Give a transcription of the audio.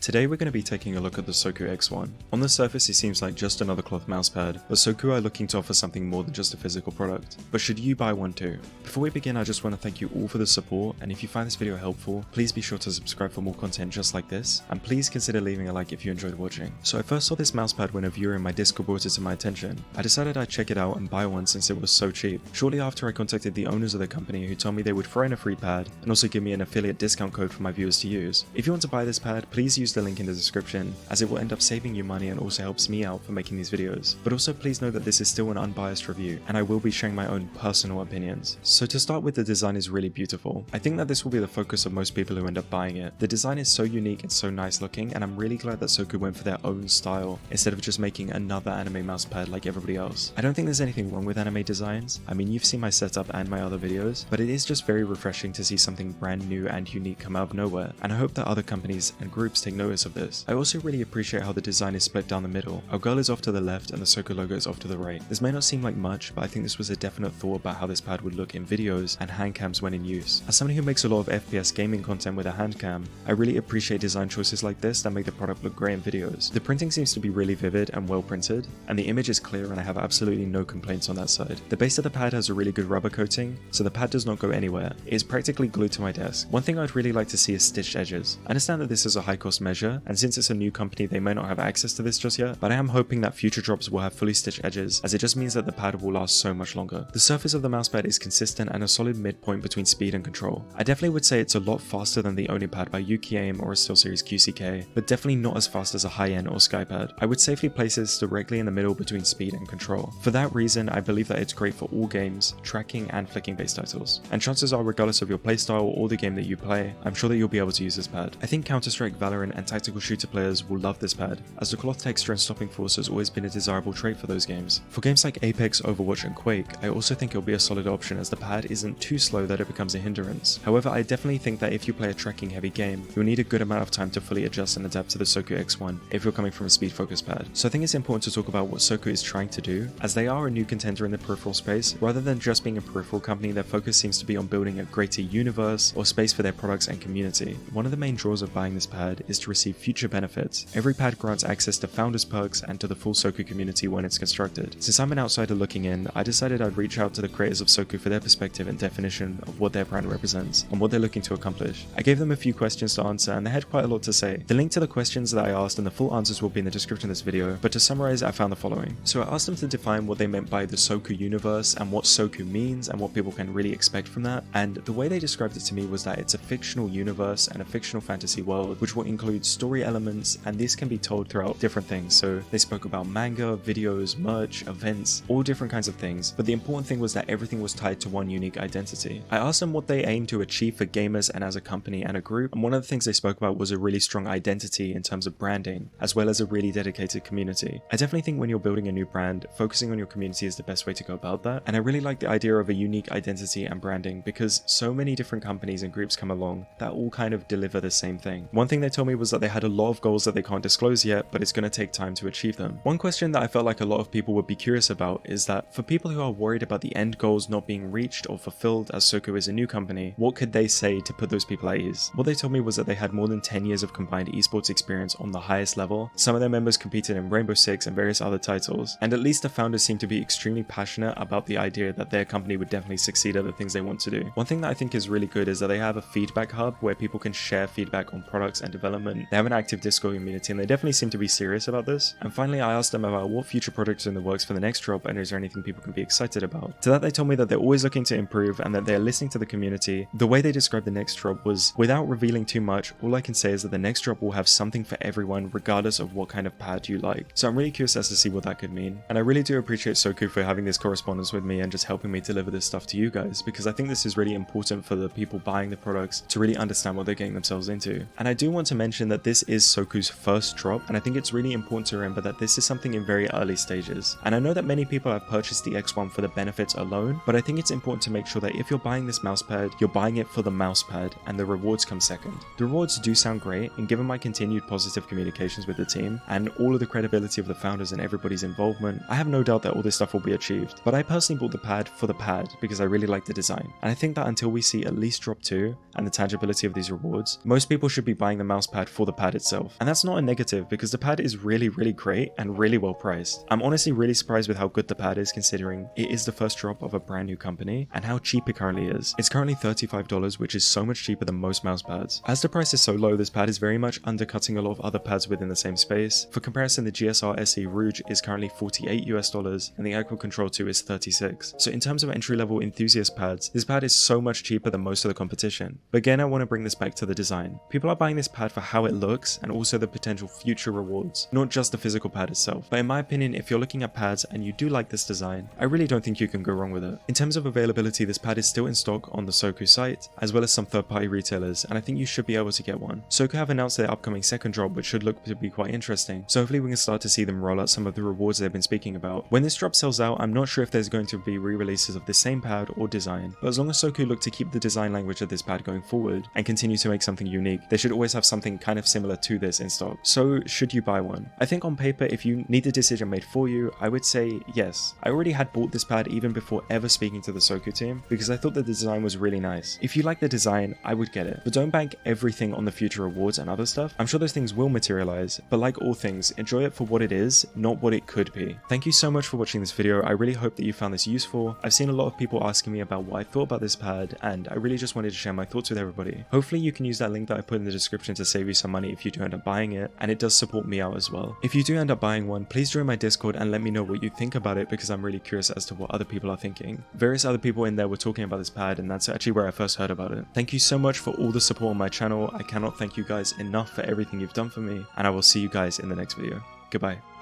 Today we're going to be taking a look at the SOKU X1. On the surface it seems like just another cloth mousepad, but SOKU are looking to offer something more than just a physical product. But should you buy one too? Before we begin, I just want to thank you all for the support, and if you find this video helpful, please be sure to subscribe for more content just like this, and please consider leaving a like if you enjoyed watching. So I first saw this mousepad when a viewer in my Discord brought it to my attention. I decided I'd check it out and buy one since it was so cheap. Shortly after, I contacted the owners of the company who told me they would throw in a free pad and also give me an affiliate discount code for my viewers to use. If you want to buy this pad, please use the link in the description, as it will end up saving you money and also helps me out for making these videos. But also please know that this is still an unbiased review, and I will be sharing my own personal opinions. So to start with, the design is really beautiful. I think that this will be the focus of most people who end up buying it. The design is so unique and so nice looking, and I'm really glad that SOKU went for their own style instead of just making another anime mousepad like everybody else. I don't think there's anything wrong with anime designs. I mean, you've seen my setup and my other videos, but it is just very refreshing to see something brand new and unique come out of nowhere, and I hope that other companies and groups take notice of this. I also really appreciate how the design is split down the middle. Our girl is off to the left and the SOKU logo is off to the right. This may not seem like much, but I think this was a definite thought about how this pad would look in videos and hand cams when in use. As somebody who makes a lot of FPS gaming content with a hand cam, I really appreciate design choices like this that make the product look great in videos. The printing seems to be really vivid and well printed, and the image is clear, and I have absolutely no complaints on that side. The base of the pad has a really good rubber coating, so the pad does not go anywhere. It is practically glued to my desk. One thing I'd really like to see is stitched edges. I understand that this is a high cost measure, and since it's a new company they may not have access to this just yet, but I am hoping that future drops will have fully stitched edges, as it just means that the pad will last so much longer. The surface of the mousepad is consistent and a solid midpoint between speed and control. I definitely would say it's a lot faster than the Onipad by UKAIM or a SteelSeries QCK, but definitely not as fast as a high-end or skypad. I would safely place this directly in the middle between speed and control. For that reason, I believe that it's great for all games, tracking and flicking based titles. And chances are, regardless of your playstyle or the game that you play, I'm sure that you'll be able to use this pad. I think Counter-Strike, Valorant and tactical shooter players will love this pad, as the cloth texture and stopping force has always been a desirable trait for those games. For games like Apex, Overwatch and Quake, I also think it'll be a solid option, as the pad isn't too slow that it becomes a hindrance. However, I definitely think that if you play a tracking heavy game, you'll need a good amount of time to fully adjust and adapt to the SOKU X1 if you're coming from a speed focused pad. So I think it's important to talk about what SOKU is trying to do, as they are a new contender in the peripheral space. Rather than just being a peripheral company, their focus seems to be on building a greater universe or space for their products and community. One of the main draws of buying this pad is to receive future benefits. Every pad grants access to founders perks and to the full SOKU community when it's constructed. Since I'm an outsider looking in, I decided I'd reach out to the creators of SOKU for their perspective and definition of what their brand represents and what they're looking to accomplish. I gave them a few questions to answer, and they had quite a lot to say. The link to the questions that I asked and the full answers will be in the description of this video, but to summarize, I found the following. So I asked them to define what they meant by the SOKU universe and what SOKU means and what people can really expect from that, and the way they described it to me was that it's a fictional universe and a fictional fantasy world which will include story elements, and this can be told throughout different things. So they spoke about manga, videos, merch, events, all different kinds of things, but the important thing was that everything was tied to one unique identity. I asked them what they aim to achieve for gamers and as a company and a group, and one of the things they spoke about was a really strong identity in terms of branding, as well as a really dedicated community. I definitely think when you're building a new brand, focusing on your community is the best way to go about that, and I really like the idea of a unique identity and branding, because so many different companies and groups come along that all kind of deliver the same thing. One thing they told me was that they had a lot of goals that they can't disclose yet, but it's going to take time to achieve them. One question that I felt like a lot of people would be curious about is that for people who are worried about the end goals not being reached or fulfilled as SOKU is a new company, what could they say to put those people at ease? What they told me was that they had more than 10 years of combined esports experience on the highest level. Some of their members competed in Rainbow Six and various other titles, and at least the founders seem to be extremely passionate about the idea that their company would definitely succeed at the things they want to do. One thing that I think is really good is that they have a feedback hub where people can share feedback on products and development. They have an active Discord community, and they definitely seem to be serious about this. And finally, I asked them about what future projects are in the works for the next drop, and is there anything people can be excited about. To that, they told me that they're always looking to improve and that they're listening to the community. The way they described the next drop was, without revealing too much, all I can say is that the next drop will have something for everyone regardless of what kind of pad you like. So I'm really curious as to see what that could mean. And I really do appreciate SOKU for having this correspondence with me and just helping me deliver this stuff to you guys, because I think this is really important for the people buying the products to really understand what they're getting themselves into. And I do want to mention that this is SOKU's first drop, and I think it's really important to remember that this is something in very early stages. And I know that many people have purchased the X1 for the benefits alone, but I think it's important to make sure that if you're buying this mousepad, you're buying it for the mousepad, and the rewards come second. The rewards do sound great, and given my continued positive communications with the team and all of the credibility of the founders and everybody's involvement, I have no doubt that all this stuff will be achieved. But I personally bought the pad for the pad because I really like the design, and I think that until we see at least drop 2 and the tangibility of these rewards, most people should be buying the mousepad for the pad itself. And that's not a negative because the pad is really great and really well priced. I'm honestly really surprised with how good the pad is considering it is the first drop of a brand new company and how cheap it currently is. It's currently $35, which is so much cheaper than most mouse pads. As the price is so low, this pad is very much undercutting a lot of other pads within the same space. For comparison, the GSR SE Rouge is currently $48 and the Aqua Control 2 is $36. So in terms of entry-level enthusiast pads, this pad is so much cheaper than most of the competition. But again, I want to bring this back to the design. People are buying this pad for how it looks and also the potential future rewards, not just the physical pad itself. But in my opinion, if you're looking at pads and you do like this design, I really don't think you can go wrong with it. In terms of availability, this pad is still in stock on the SOKU site, as well as some third-party retailers, and I think you should be able to get one. SOKU have announced their upcoming second drop, which should look to be quite interesting, so hopefully we can start to see them roll out some of the rewards they've been speaking about. When this drop sells out, I'm not sure if there's going to be re-releases of the same pad or design, but as long as SOKU look to keep the design language of this pad going forward and continue to make something unique, they should always have something kind of similar to this in stock. So should you buy one? I think on paper, if you need the decision made for you, I would say yes. I already had bought this pad even before ever speaking to the SOKU team because I thought the design was really nice. If you like the design, I would get it. But don't bank everything on the future rewards and other stuff. I'm sure those things will materialize, but like all things, enjoy it for what it is, not what it could be. Thank you so much for watching this video. I really hope that you found this useful. I've seen a lot of people asking me about what I thought about this pad, and I really just wanted to share my thoughts with everybody. Hopefully you can use that link that I put in the description to save you some money if you do end up buying it, and it does support me out as well. If you do end up buying one, please join my Discord and let me know what you think about it because I'm really curious as to what other people are thinking. Various other people in there were talking about this pad, and that's actually where I first heard about it. Thank you so much for all the support on my channel. I cannot thank you guys enough for everything you've done for me, and I will see you guys in the next video. Goodbye.